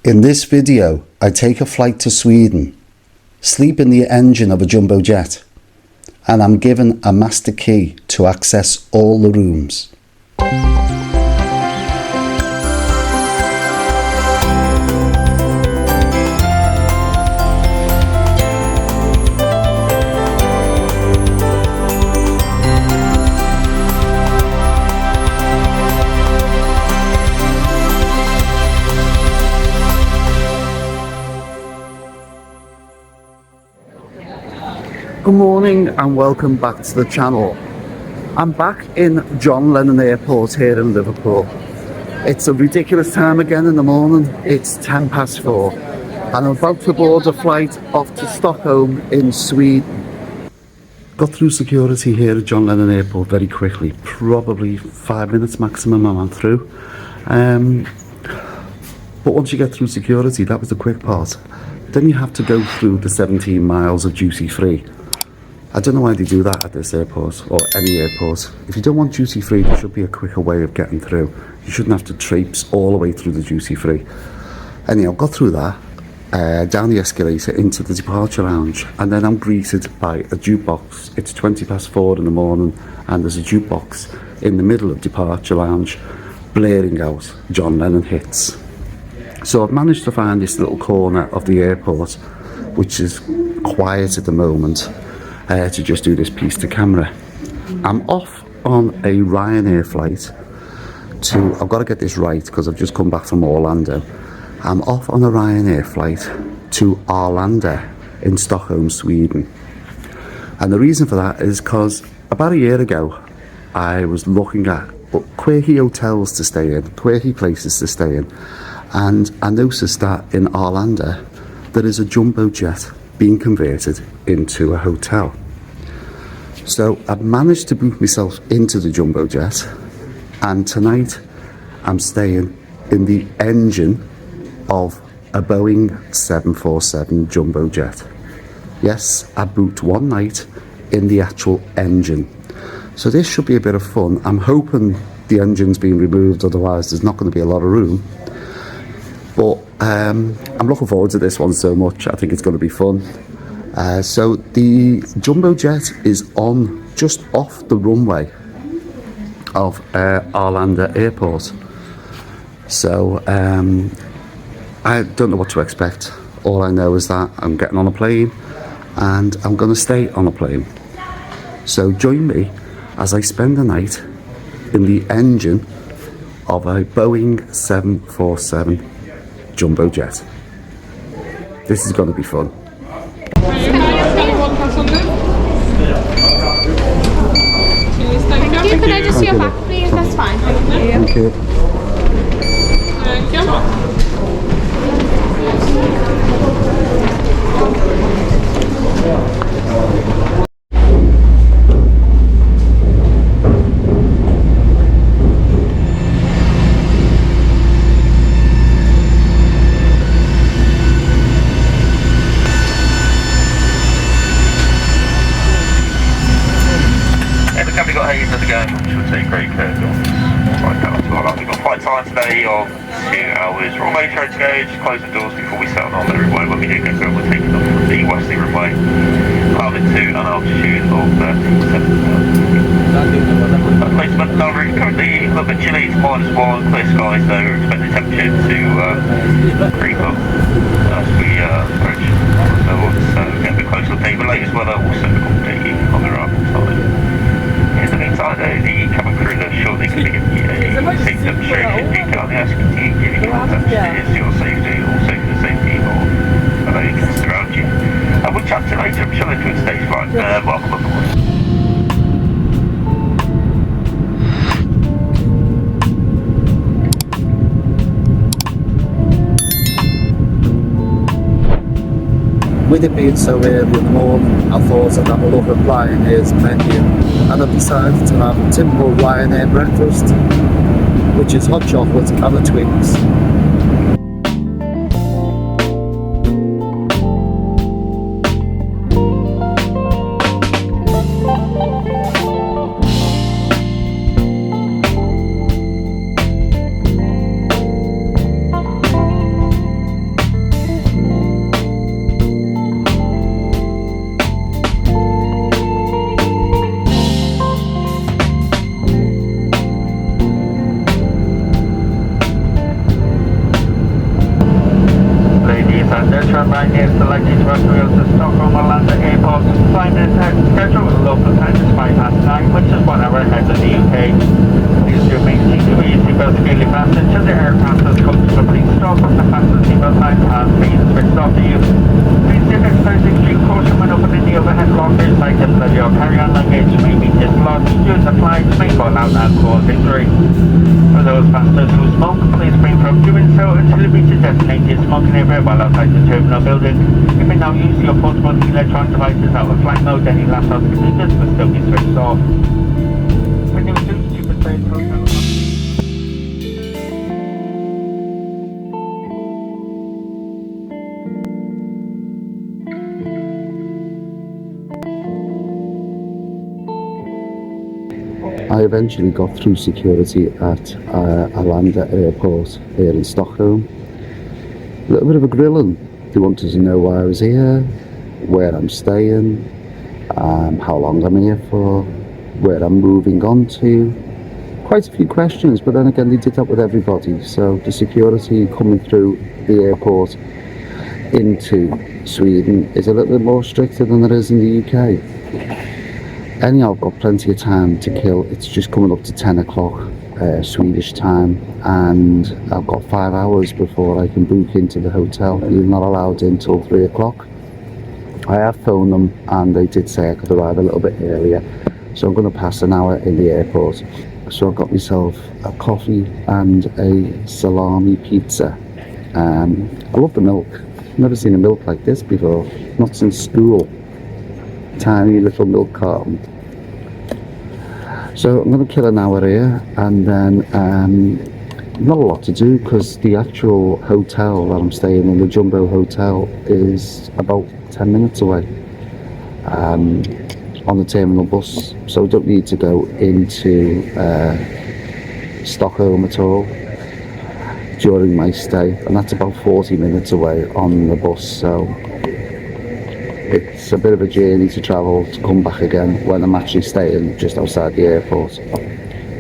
In this video, I take a flight to Sweden, sleep in the engine of a jumbo jet, and I'm given a master key to access all the rooms. Good morning and welcome back to the channel. I'm back in John Lennon Airport here in Liverpool. It's a ridiculous time again in the morning. It's 4:10 and I'm about to board a flight off to Stockholm in Sweden. Got through security here at John Lennon Airport very quickly, probably 5 minutes maximum I went through. But once you get through security, that was the quick part. Then you have to go through the 17 miles of duty free. I don't know why they do that at this airport or any airport. If you don't want duty free, there should be a quicker way of getting through. You shouldn't have to traipse all the way through the duty free. Anyhow, got through that, down the escalator into the departure lounge, and then I'm greeted by a jukebox. It's 4:20 in the morning, and there's a jukebox in the middle of departure lounge, blaring out John Lennon hits. So I've managed to find this little corner of the airport, which is quiet at the moment, to just do this piece to camera. I'm off on a Ryanair flight to, I've got to get this right because I've just come back from Orlando. I'm off on a Ryanair flight to Arlanda in Stockholm, Sweden. And the reason for that is because about a year ago, I was looking at quirky hotels to stay in, quirky places to stay in. And I noticed that in Arlanda, there is a jumbo jet being converted into a hotel. So I've managed to book myself into the jumbo jet, and tonight I'm staying in the engine of a Boeing 747 jumbo jet. Yes, I booked one night in the actual engine. So this should be a bit of fun. I'm hoping the engine's being removed, otherwise there's not going to be a lot of room. But I'm looking forward to this one so much. I think it's going to be fun. So the jumbo jet is on just off the runway of Arlanda Airport. So I don't know what to expect. All I know is that I'm getting on a plane and I'm going to stay on a plane. So join me as I spend the night in the engine of a Boeing 747 jumbo jet. This is going to be fun. Thank you. Could I just see your back, please? That's fine. Thank you. Thank you. We've got flight time today of 2 hours. We're almost ready to go. Just close the doors before we settle on the runway. When we do get going, we're taking off from the westerly runway, climbing to an altitude of 37,000. Placement en route currently a little bit chilly. It's -1. Clear skies though. Expect the temperature to creep up as we approach the levels. So get a bit closer to the day. The latest weather will set the company on the arrival time. In the meantime, the cabin crew are shortly going to give you a safe demonstration detailing asking you, giving you all that is your safety, also for the safety of other guests around you. And we'll chat to you later. I'm sure they're doing today's flight. Welcome aboard. With it being so early in the morning, I thought I'd have a look at Ryanair's menu, and I've decided to have a typical Ryanair breakfast, which is hot chocolate and a Twix. Ryanair selected to Australia to Stockholm Arlanda Airport. Flight is scheduled with local time is 9:05, which is 1 hour ahead of the UK. Please do maintain your seatbelt securely fastened till the aircraft has come to a complete stop and the fasten seatbelt sign has been switched off to you. Please do exercise extreme caution when opening the overhead lockers. Items that your carry-on luggage may be dislodged during the flight, may fall out and cause injury. For those passengers who smoke, please refrain from doing so until you reach a designated smoking area while outside the terminal building. If you now use your portable electronic devices out of flight mode, any laptops and computers will still be switched off. When you resume stupid space, I eventually got through security at Arlanda Airport here in Stockholm. A little bit of a grilling. They wanted to know why I was here, where I'm staying, how long I'm here for, where I'm moving on to. Quite a few questions, but then again they did that with everybody. So the security coming through the airport into Sweden is a little bit more stricter than it is in the UK. Anyhow, I've got plenty of time to kill. It's just coming up to 10 o'clock Swedish time, and I've got 5 hours before I can book into the hotel. You're not allowed in till 3 o'clock. I have phoned them and they did say I could arrive a little bit earlier, so I'm going to pass an hour in the airport. So I've got myself a coffee and a salami pizza. I love the milk. I've never seen a milk like this before, not since school. Tiny little milk carton. So I'm going to kill an hour here, and then not a lot to do because the actual hotel that I'm staying in, the Jumbo Hotel, is about 10 minutes away on the terminal bus, so I don't need to go into Stockholm at all during my stay, and that's about 40 minutes away on the bus, so it's a bit of a journey to travel to come back again when I'm actually staying just outside the airport.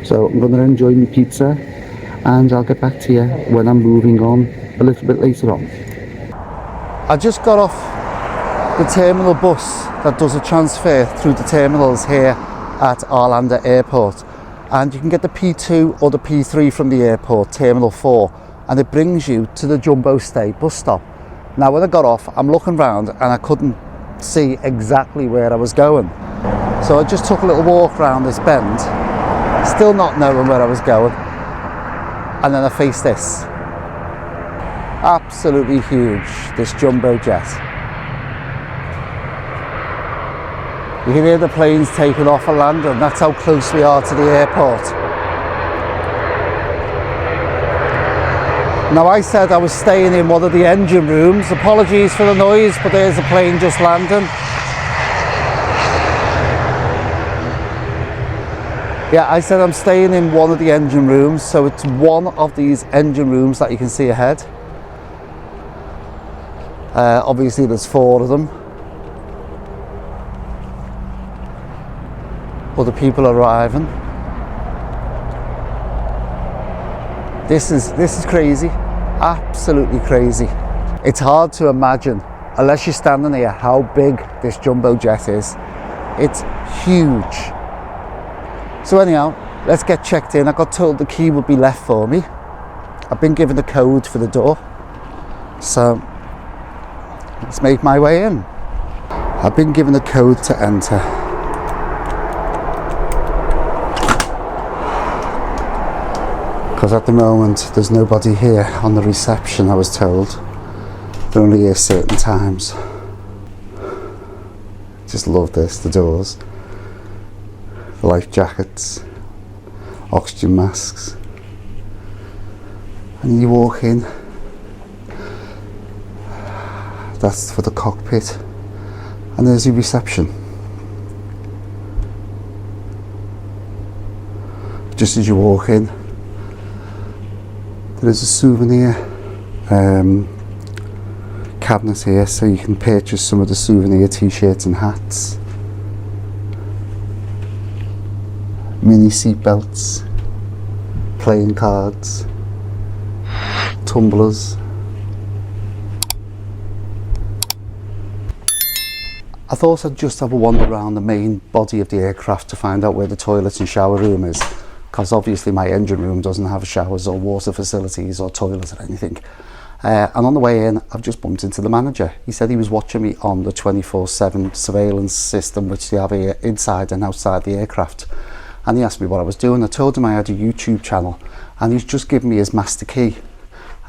So I'm going to enjoy my pizza and I'll get back to you when I'm moving on a little bit later on. I just got off the terminal bus that does a transfer through the terminals here at Arlanda Airport, and you can get the P2 or the P3 from the airport, Terminal 4, and it brings you to the Jumbo Stay bus stop. Now when I got off, I'm looking around and I couldn't see exactly where I was going, so I just took a little walk around this bend, still not knowing where I was going, and then I faced this. Absolutely huge, this jumbo jet. You can hear the planes taking off and landing. That's how close we are to the airport. Now I said I was staying in one of the engine rooms. Apologies for the noise, but there's a plane just landing. Yeah, I said I'm staying in one of the engine rooms, so it's one of these engine rooms that you can see ahead. Obviously there's 4 of them. Other people arriving. This is crazy, absolutely crazy. It's hard to imagine, unless you're standing here, how big this jumbo jet is. It's huge. So anyhow, let's get checked in. I got told the key would be left for me. I've been given the code for the door, so let's make my way in. I've been given the code to enter. Because at the moment there's nobody here on the reception, I was told. They're only here certain times. Just love this, the doors. The life jackets, oxygen masks. And you walk in, that's for the cockpit. And there's your reception. Just as you walk in, there's a souvenir cabinet here, so you can purchase some of the souvenir t-shirts and hats. Mini seat belts, playing cards, tumblers. I thought I'd just have a wander around the main body of the aircraft to find out where the toilet and shower room is, because obviously my engine room doesn't have showers or water facilities or toilets or anything. And on the way in, I've just bumped into the manager. He said he was watching me on the 24/7 surveillance system which they have here inside and outside the aircraft, and he asked me what I was doing. I told him I had a YouTube channel, and he's just given me his master key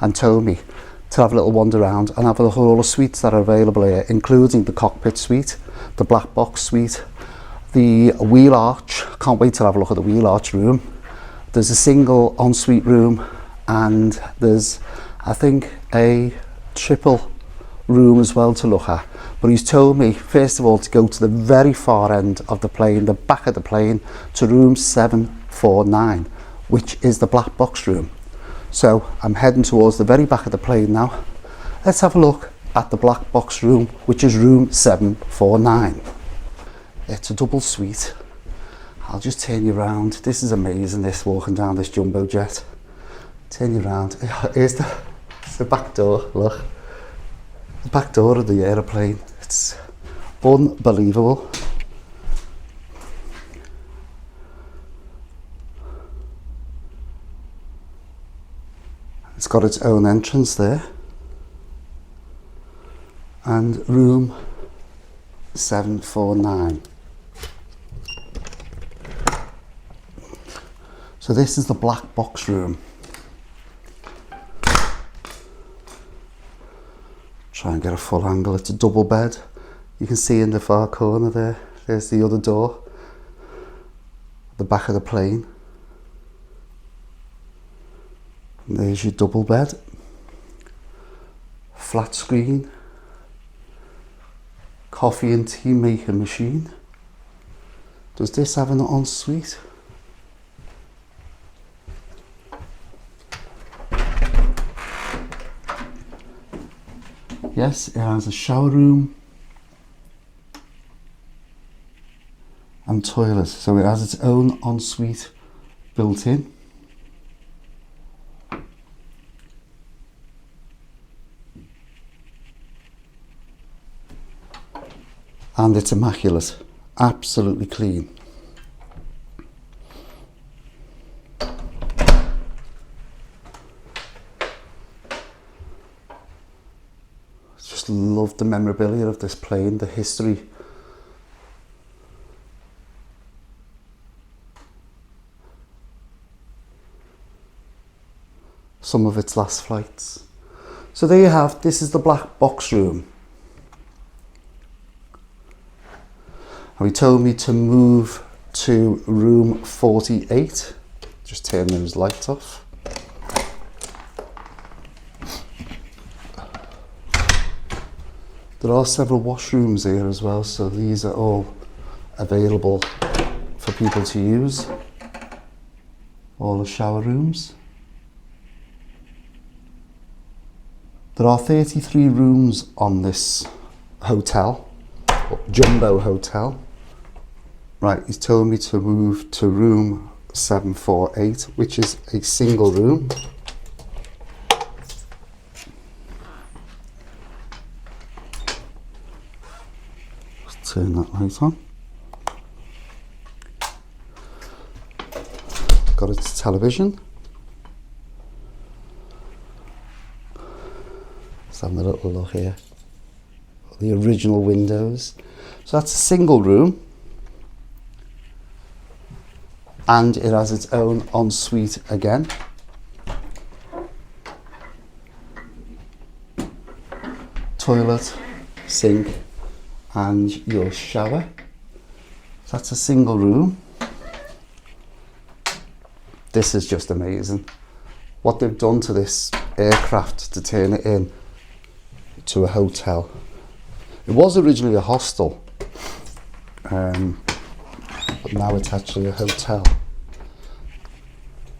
and told me to have a little wander around and have a look at all the suites that are available here, including the cockpit suite, the black box suite, the wheel arch. Can't wait to have a look at the wheel arch room. There's a single ensuite room, and there's, I think, a triple room as well to look at. But he's told me first of all to go to the very far end of the plane, the back of the plane, to room 749, which is the black box room. So I'm heading towards the very back of the plane now. Let's have a look at the black box room, which is room 749. It's a double suite. I'll just turn you around. This is amazing, this, walking down this jumbo jet. Turn you around. Here's the back door, look. The back door of the aeroplane. It's unbelievable. It's got its own entrance there. And room 749. So this is the black box room. Try and get a full angle. It's a double bed. You can see in the far corner there, there's the other door, the back of the plane. And there's your double bed. Flat screen. Coffee and tea making machine. Does this have an ensuite? Yes, it has a shower room and toilet, so it has its own ensuite built in. And it's immaculate, absolutely clean. Just love the memorabilia of this plane, the history. Some of its last flights. So there you have, this is the black box room. And he told me to move to room 48. Just turn those lights off. There are several washrooms here as well, so these are all available for people to use. All the shower rooms. There are 33 rooms on this hotel, jumbo hotel. Right, he's told me to move to room 748, which is a single room. Let's turn that light on. Got its television. Let's have a little look here. The original windows. So that's a single room. And it has its own ensuite again. Toilet, sink, and your shower. So that's a single room. This is just amazing. What they've done to this aircraft to turn it in to a hotel. It was originally a hostel, but now it's actually a hotel.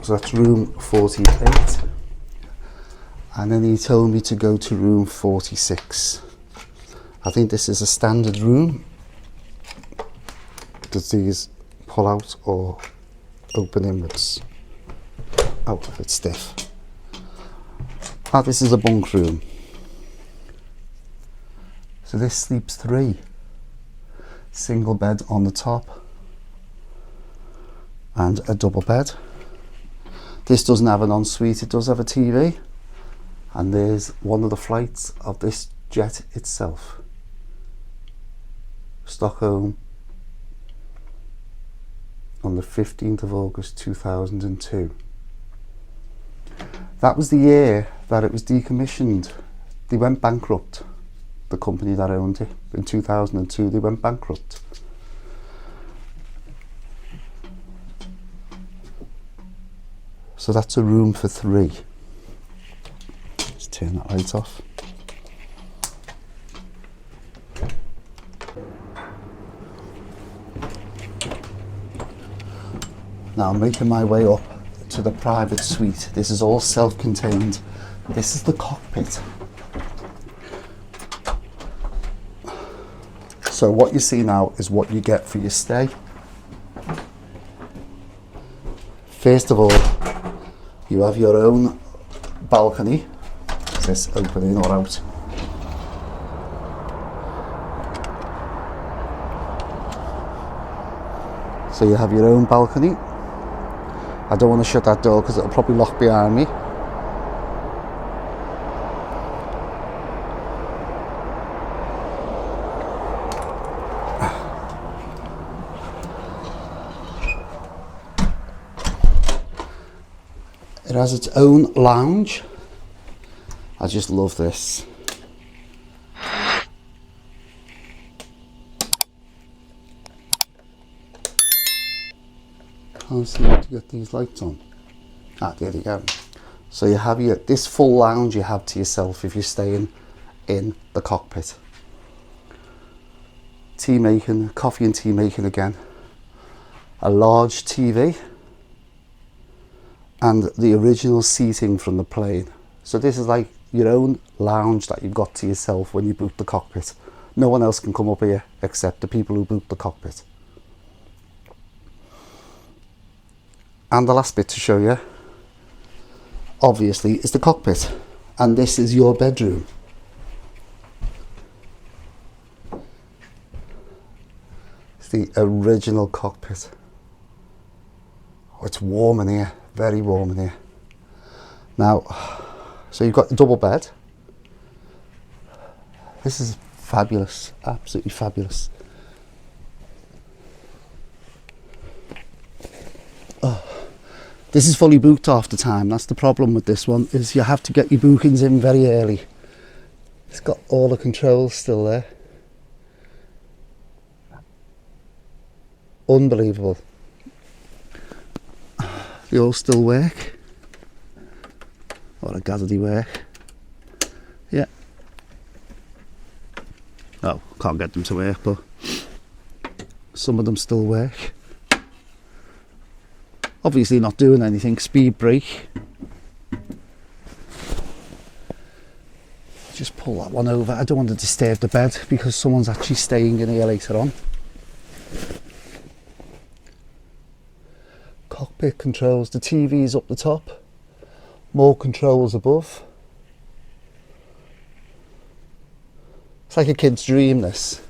So that's room 48. And then he told me to go to room 46. I think this is a standard room. Does these pull out or open inwards? Oh, it's stiff. Ah, this is a bunk room. So this sleeps 3. single bed on the top and a double bed. This doesn't have an ensuite, it does have a TV, and there's one of the flights of this jet itself. Stockholm on the 15th of August 2002. That was the year that it was decommissioned. They went bankrupt. The company that owned it in 2002, they went bankrupt. So that's a room for 3. Just turn that light off. Now I'm making my way up to the private suite. This is all self-contained. This is the cockpit. So what you see now is what you get for your stay. First of all, you have your own balcony. Is this opening or out? So you have your own balcony. I don't want to shut that door because it'll probably lock behind me. It has its own lounge. I just love this. Can't seem to get these lights on. Ah, there you go. So you have this full lounge you have to yourself if you're staying in the cockpit. Tea making, coffee and tea making again. A large TV. And the original seating from the plane. So this is like your own lounge that you've got to yourself when you book the cockpit. No one else can come up here except the people who book the cockpit. And the last bit to show you, obviously, is the cockpit. And this is your bedroom. It's the original cockpit. Oh, it's warm in here. Very warm in here. Now, so you've got the double bed. This is fabulous, absolutely fabulous. Oh, this is fully booked half the time. That's the problem with this one, is you have to get your bookings in very early. It's got all the controls still there. Unbelievable. They all still work. Or I gather they work. Yeah. Oh, can't get them to work, but some of them still work. Obviously not doing anything. Speed brake. Just pull that one over. I don't want to disturb the bed because someone's actually staying in here later on. Cockpit controls, the TV's up the top, more controls above. It's like a kid's dream, this,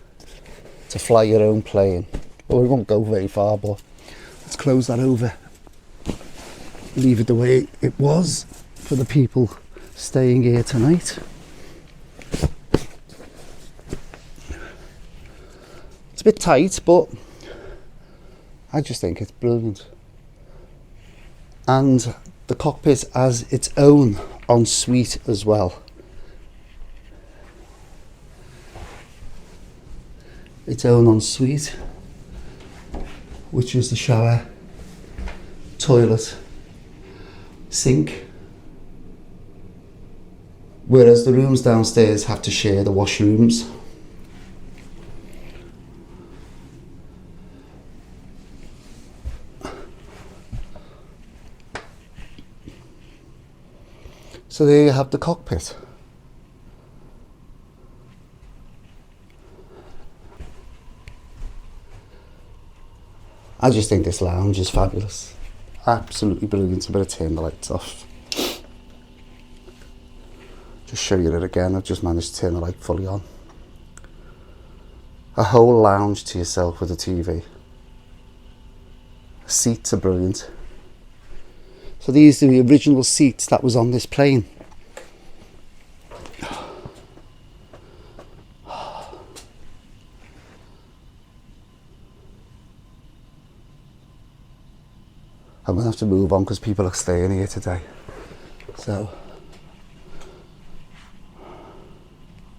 to fly your own plane. Well, we won't go very far, but let's close that over. Leave it the way it was for the people staying here tonight. It's a bit tight, but I just think it's brilliant. And the cockpit has its own ensuite as well. Its own ensuite, which is the shower, toilet, sink. Whereas the rooms downstairs have to share the washrooms. So there you have the cockpit. I just think this lounge is fabulous. Absolutely brilliant. I better turn the lights off. Just show you it again. I've just managed to turn the light fully on. A whole lounge to yourself with a TV. Seats are brilliant. So these are the original seats that was on this plane. I'm going to have to move on because people are staying here today. So,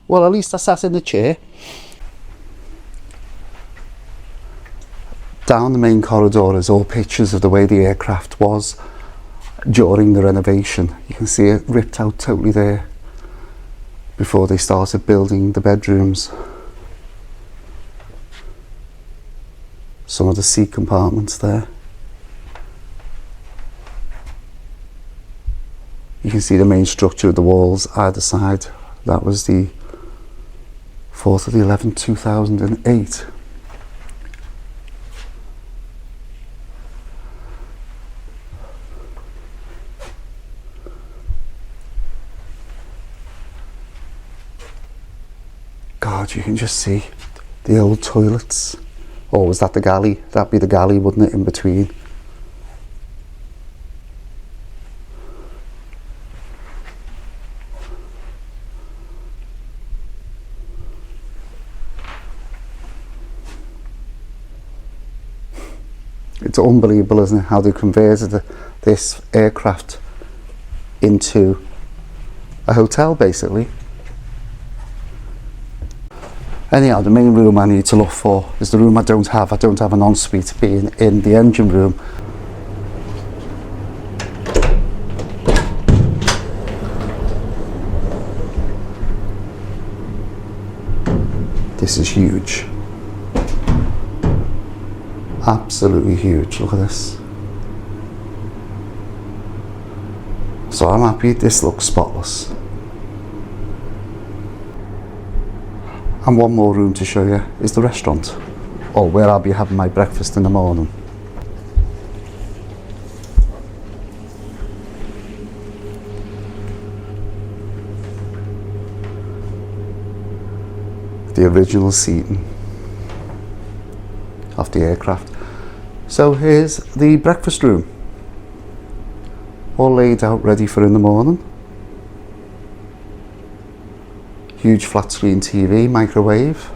well, at least I sat in the chair. Down the main corridor is all pictures of the way the aircraft was during the renovation. You can see it ripped out totally there before they started building the bedrooms. Some of the seat compartments there. You can see the main structure of the walls either side. That was the 4th of the 11th, 2008. God, you can just see the old toilets. Or was that the galley? That'd be the galley, wouldn't it, in between? It's unbelievable, isn't it, how they converted this aircraft into a hotel, basically. Anyhow, the main room I need to look for is the room I don't have. I don't have an ensuite, being in the engine room. This is huge. Absolutely huge. Look at this. So I'm happy. This looks spotless. And one more room to show you is the restaurant, or where I'll be having my breakfast in the morning. The original seating of the aircraft. So here's the breakfast room, all laid out ready for in the morning. Huge flat screen TV, microwave,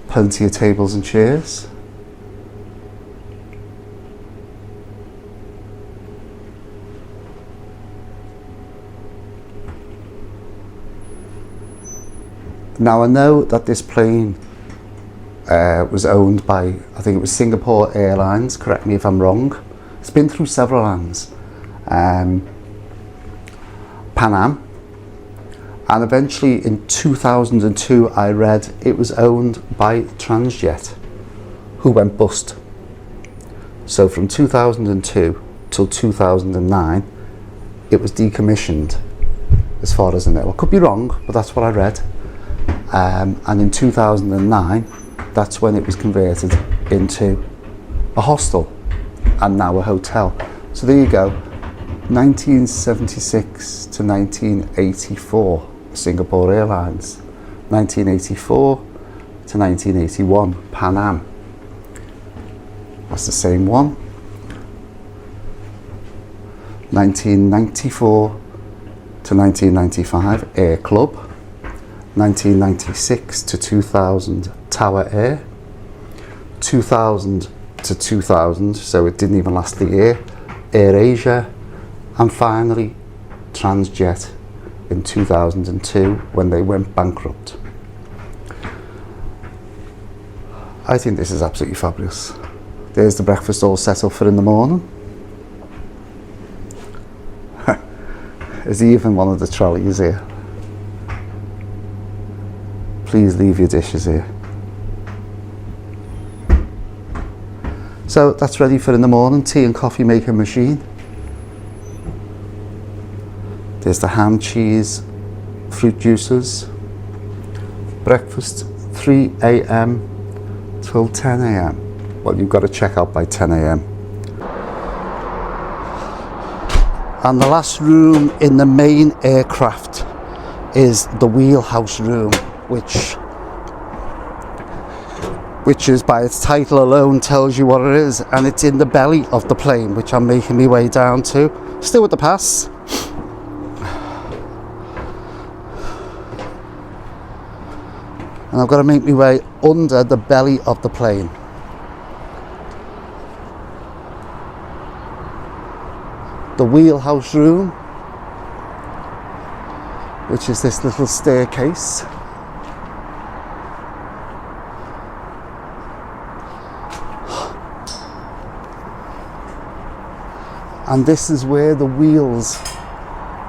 plenty of tables and chairs. Now I know that this plane was owned by, I think it was Singapore Airlines, correct me if I'm wrong. It's been through several hands. Pan Am. And eventually in 2002 I read it was owned by Transjet, who went bust. So from 2002 till 2009 it was decommissioned, as far as I know. I could be wrong, but that's what I read. And in 2009 that's when it was converted into a hostel and now a hotel. So there you go, 1976 to 1984. Singapore Airlines, 1984 to 1981, Pan Am. That's the same one. 1994 to 1995, Air Club. 1996 to 2000, Tower Air. 2000 to 2000, so it didn't even last the year, Air Asia. And finally, Transjet in 2002 when they went bankrupt. I think this is absolutely fabulous. There's the breakfast all set up for in the morning. There's even one of the trolleys here. Please leave your dishes here. So that's ready for in the morning, tea and coffee making machine. There's the ham, cheese, fruit juices. Breakfast 3 a.m. till 10 a.m. Well, you've got to check out by 10 a.m. And the last room in the main aircraft is the wheelhouse room, which which is by its title alone tells you what it is, and it's in the belly of the plane, which I'm making my way down to. Still with the pass. And I've got to make my way under the belly of the plane. The wheelhouse room, which is this little staircase. And this is where the wheels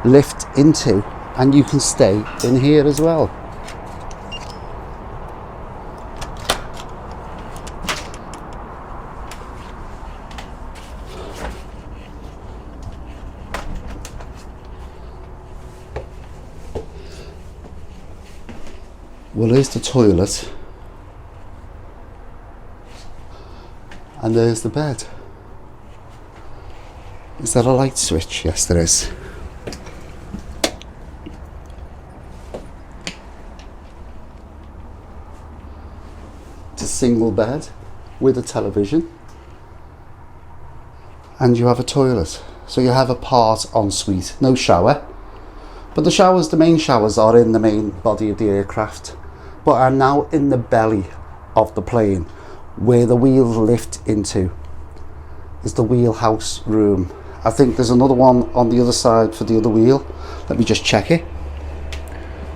lift into, and you can stay in here as well. Well, here's the toilet, and there's the bed. Is that a light switch? Yes, there is. It's a single bed with a television, and you have a toilet. So you have a part ensuite, no shower. But the showers, the main showers, are in the main body of the aircraft, but are now in the belly of the plane, where the wheels lift into is the wheelhouse room. I think there's another one on the other side for the other wheel. Let me just check it.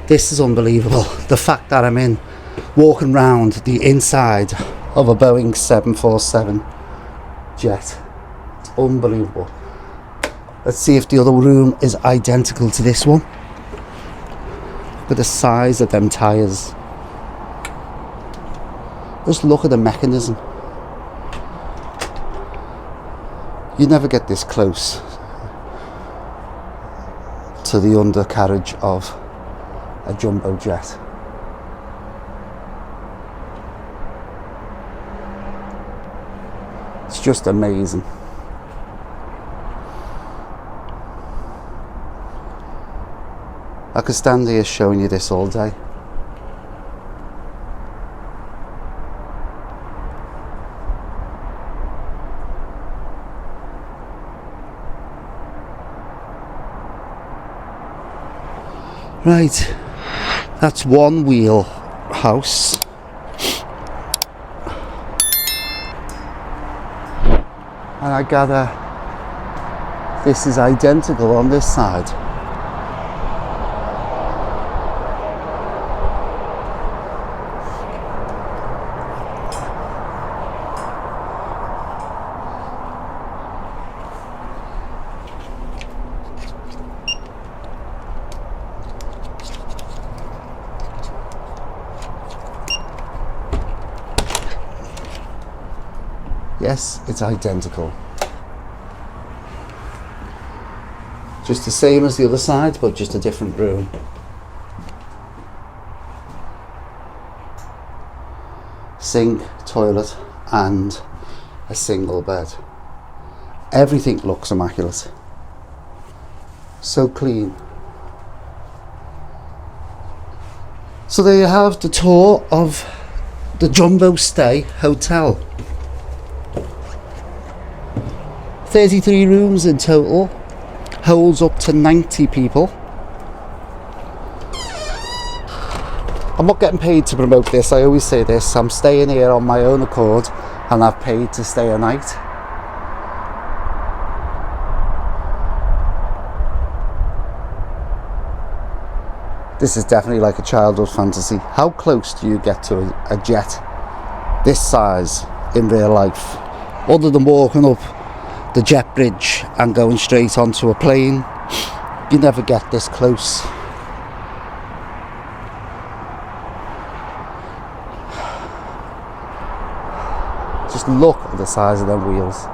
This is unbelievable. The fact that I'm walking around the inside of a Boeing 747 jet. It's unbelievable. Let's see if the other room is identical to this one. Look at the size of them tyres. Just look at the mechanism. You never get this close to the undercarriage of a jumbo jet. It's just amazing. I could stand here showing you this all day. Right, that's one wheelhouse. And I gather this is identical on this side. Yes, it's identical. Just the same as the other side, but just a different room. Sink, toilet, and a single bed. Everything looks immaculate. So clean. So there you have the tour of the Jumbo Stay Hotel. 33 rooms in total, holds up to 90 people. I'm not getting paid to promote this, I always say this. I'm staying here on my own accord, and I've paid to stay a night. This is definitely like a childhood fantasy. How close do you get to a jet this size in real life? Other than walking up the jet bridge and going straight onto a plane, you never get this close. Just look at the size of them wheels.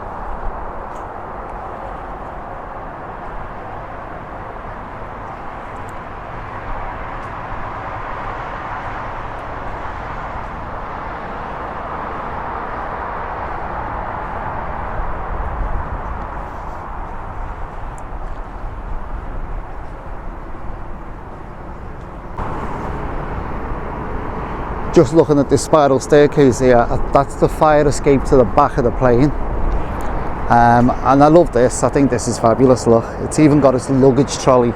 Just looking at this spiral staircase here, that's the fire escape to the back of the plane. And I love this. I think this is fabulous. Look, it's even got its luggage trolley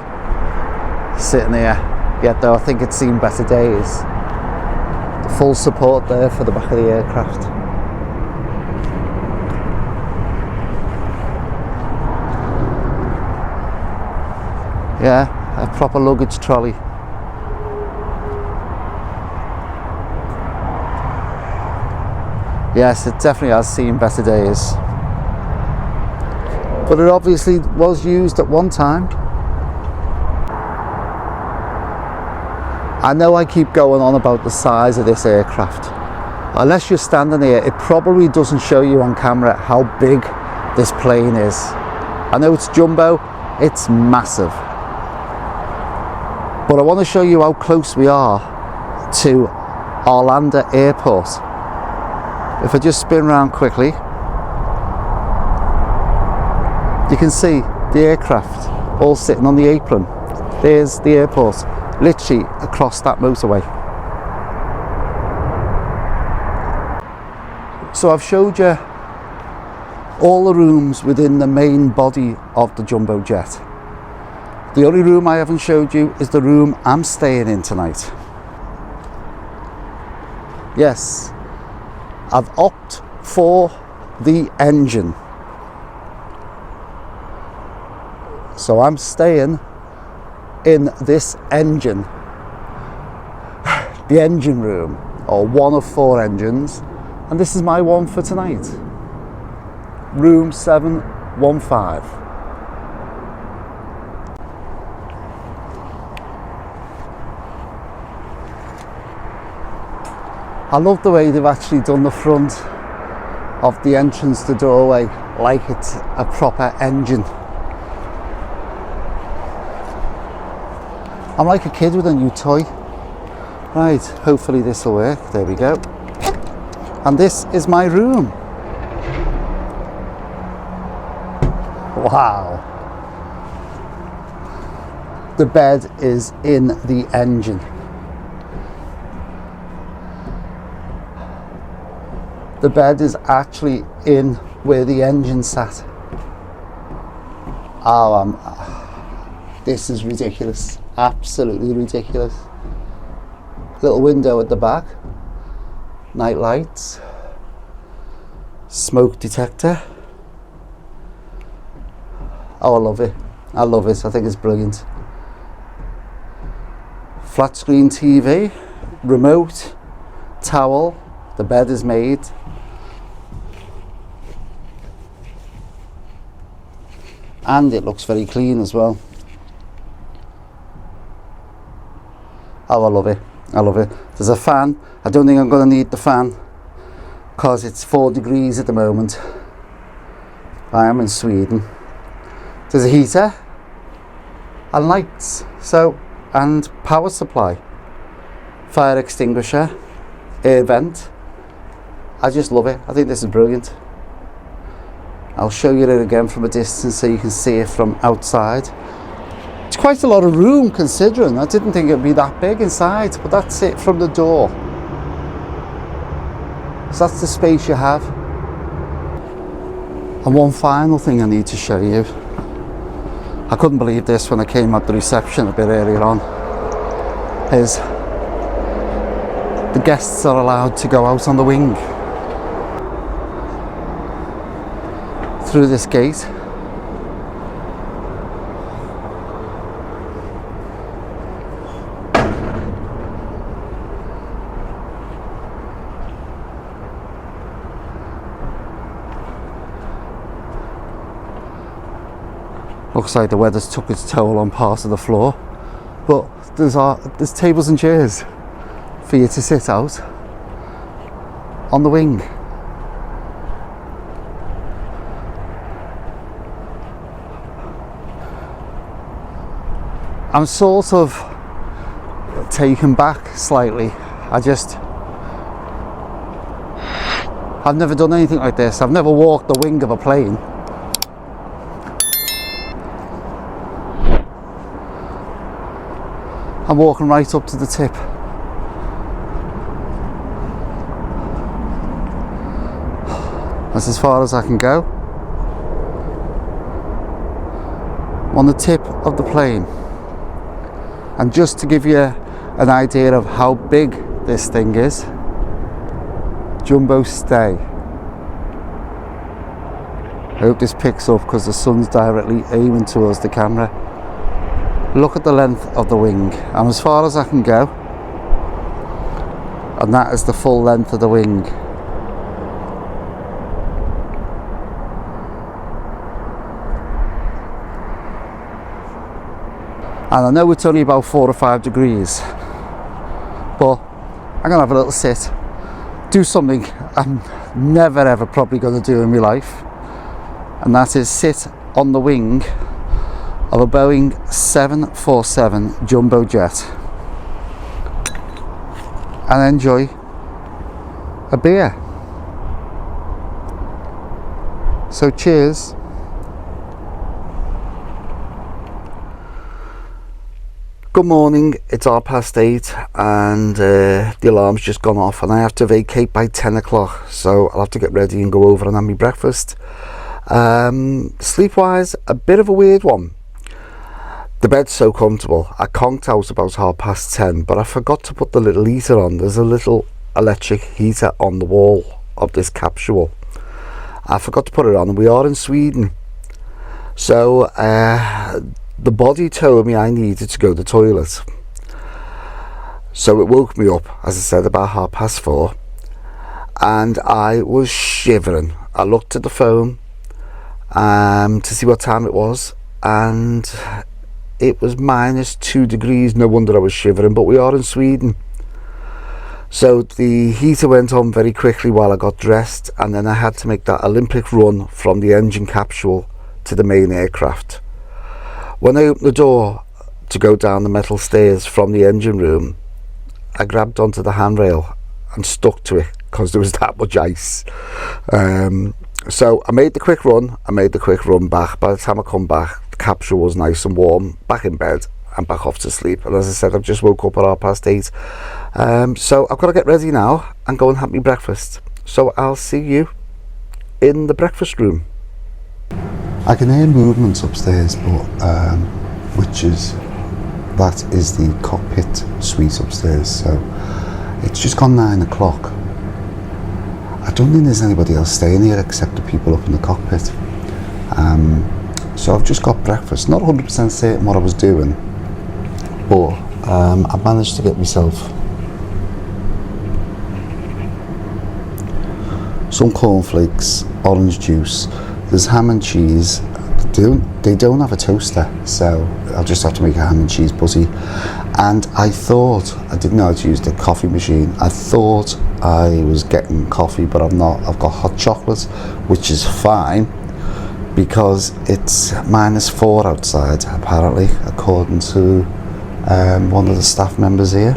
sitting here. Yet though I think it's seen better days. The full support there for the back of the aircraft. Yeah, a proper luggage trolley. Yes, it definitely has seen better days. But it obviously was used at one time. I know I keep going on about the size of this aircraft. Unless you're standing here, it probably doesn't show you on camera how big this plane is. I know it's jumbo, it's massive. But I want to show you how close we are to Arlanda Airport. If I just spin around quickly, you can see the aircraft all sitting on the apron. There's the airport, literally across that motorway. So I've showed you all the rooms within the main body of the jumbo jet. The only room I haven't showed you is the room I'm staying in tonight. Yes, I've opted for the engine. So I'm staying in this engine, the engine room, or one of 4 engines, and this is my one for tonight. Room 715. I love the way they've actually done the front of the entrance to doorway like it's a proper engine. I'm like a kid with a new toy. Right, hopefully this will work. There we go. And this is my room. Wow. The bed is in the engine. The bed is actually in where the engine sat. Oh, this is ridiculous. Absolutely ridiculous. Little window at the back. Night lights. Smoke detector. Oh, I love it. I love it. I think it's brilliant. Flat screen TV. Remote. Towel. The bed is made. And it looks very clean as well. Oh, I love it. I love it. There's a fan. I don't think I'm going to need the fan because it's 4 degrees at the moment. I am in Sweden. There's a heater and lights. So, and power supply. Fire extinguisher. Air vent. I just love it. I think this is brilliant. I'll show you it again from a distance so you can see it from outside. It's quite a lot of room considering. I didn't think it'd be that big inside, but that's it from the door. So that's the space you have. And one final thing I need to show you. I couldn't believe this when I came at the reception a bit earlier on. Is the guests are allowed to go out on the wing. Through this gate. Looks like the weather's took its toll on part of the floor, but there's tables and chairs for you to sit out on the wing. I'm sort of taken back slightly. I've never done anything like this. I've never walked the wing of a plane. I'm walking right up to the tip. That's as far as I can go. I'm on the tip of the plane. And just to give you an idea of how big this thing is, jumbo stay. I hope this picks up because the sun's directly aiming towards the camera. Look at the length of the wing. I'm as far as I can go. And that is the full length of the wing. And I know it's only about 4 or 5 degrees, but I'm gonna have a little sit, do something I'm never ever probably gonna do in my life, and that is sit on the wing of a Boeing 747 jumbo jet and enjoy a beer. So cheers. Good morning, it's 8:30 and the alarm's just gone off and I have to vacate by 10 o'clock, so I'll have to get ready and go over and have my breakfast. Sleep wise, a bit of a weird one. The bed's so comfortable. I conked out about 10:30, but I forgot to put the little heater on. There's a little electric heater on the wall of this capsule. I forgot to put it on, and we are in Sweden, so the body told me I needed to go to the toilet, so it woke me up, as I said, about 4:30, and I was shivering. I looked at the phone to see what time it was, and it was -2 degrees. No wonder I was shivering, but we are in Sweden. So the heater went on very quickly while I got dressed, and then I had to make that Olympic run from the engine capsule to the main aircraft. When I opened the door to go down the metal stairs from the engine room, I grabbed onto the handrail and stuck to it because there was that much ice. So I made the quick run back. By the time I come back, the capsule was nice and warm, back in bed and back off to sleep. And as I said, I've just woke up at 8:30. So I've got to get ready now and go and have my breakfast. So I'll see you in the breakfast room. I can hear movements upstairs, but that is the cockpit suite upstairs. So it's just gone 9 o'clock. I don't think there's anybody else staying here except the people up in the cockpit. So I've just got breakfast. Not 100% certain what I was doing, but I managed to get myself some cornflakes, orange juice. There's ham and cheese. They don't have a toaster, so I'll just have to make a ham and cheese butty. And I thought, I didn't know how to use the coffee machine. I thought I was getting coffee, but I'm not. I've got hot chocolate, which is fine because it's -4 outside, apparently, according to one of the staff members here.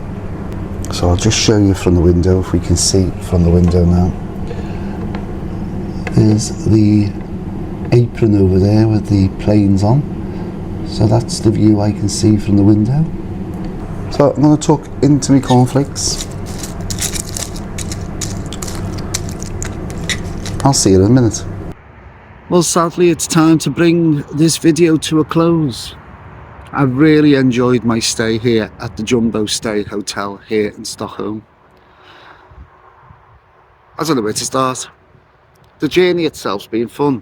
So I'll just show you from the window, if we can see from the window now. There's the apron over there with the planes on, so that's the view I can see from the window. So I'm going to tuck into my cornflakes. I'll see you in a minute. Well, sadly it's time to bring this video to a close. I really enjoyed my stay here at the Jumbo Stay Hotel here in Stockholm. I don't know where to start. The journey itself's been fun.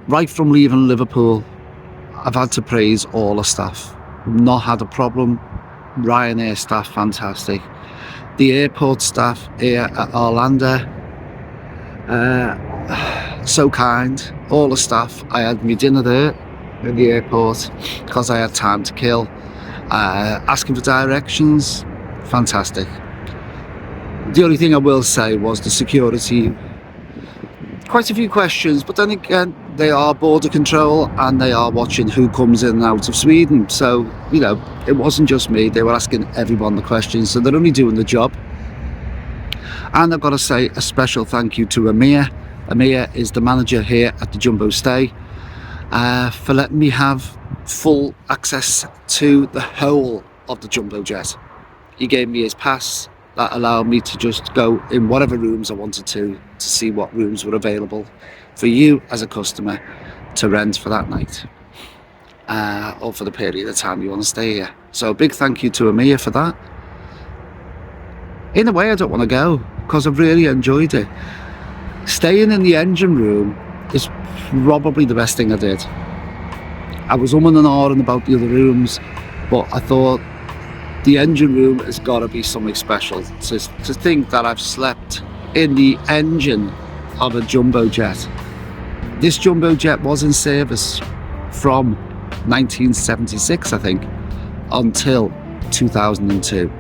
Right from leaving Liverpool, I've had to praise all the staff. Not had a problem. Ryanair staff, fantastic. The airport staff here at Arlanda, so kind. All the staff. I had my dinner there in the airport because I had time to kill. Asking for directions, fantastic. The only thing I will say was the security. Quite a few questions, but then again, they are border control and they are watching who comes in and out of Sweden. So, you know, it wasn't just me. They were asking everyone the questions, so they're only doing the job. And I've got to say a special thank you to Amir. Amir is the manager here at the Jumbo Stay, for letting me have full access to the whole of the Jumbo Jet. He gave me his pass that allowed me to just go in whatever rooms I wanted to see what rooms were available for you as a customer to rent for that night, or for the period of time you want to stay here. So a big thank you to Amir for that. In a way, I don't want to go because I've really enjoyed it. Staying in the engine room is probably the best thing I did. I was umming and ahhing about the other rooms, but I thought the engine room has got to be something special. To think that I've slept in the engine of a jumbo jet. This jumbo jet was in service from 1976, I think, until 2002.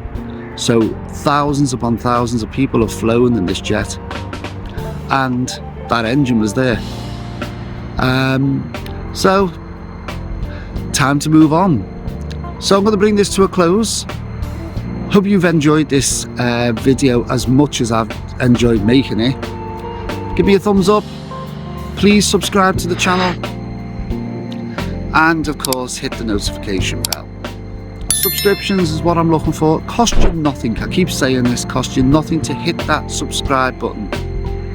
So thousands upon thousands of people have flown in this jet, and that engine was there. So time to move on. So I'm going to bring this to a close. Hope you've enjoyed this video as much as I've enjoyed making it. Give me a thumbs up, please subscribe to the channel, and of course hit the notification bell. Subscriptions is what I'm looking for. Cost you nothing. I keep saying this, cost you nothing to hit that subscribe button.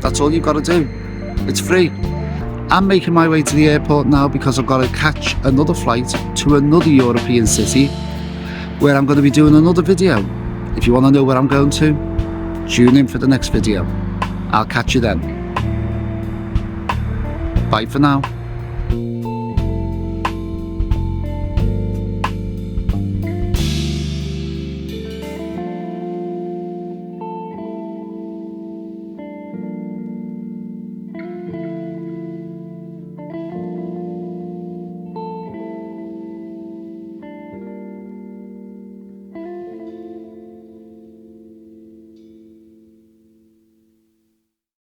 That's all you've got to do. It's free. I'm making my way to the airport now because I've got to catch another flight to another European city where I'm going to be doing another video. If you want to know where I'm going to, tune in for the next video. I'll catch you then. Bye for now.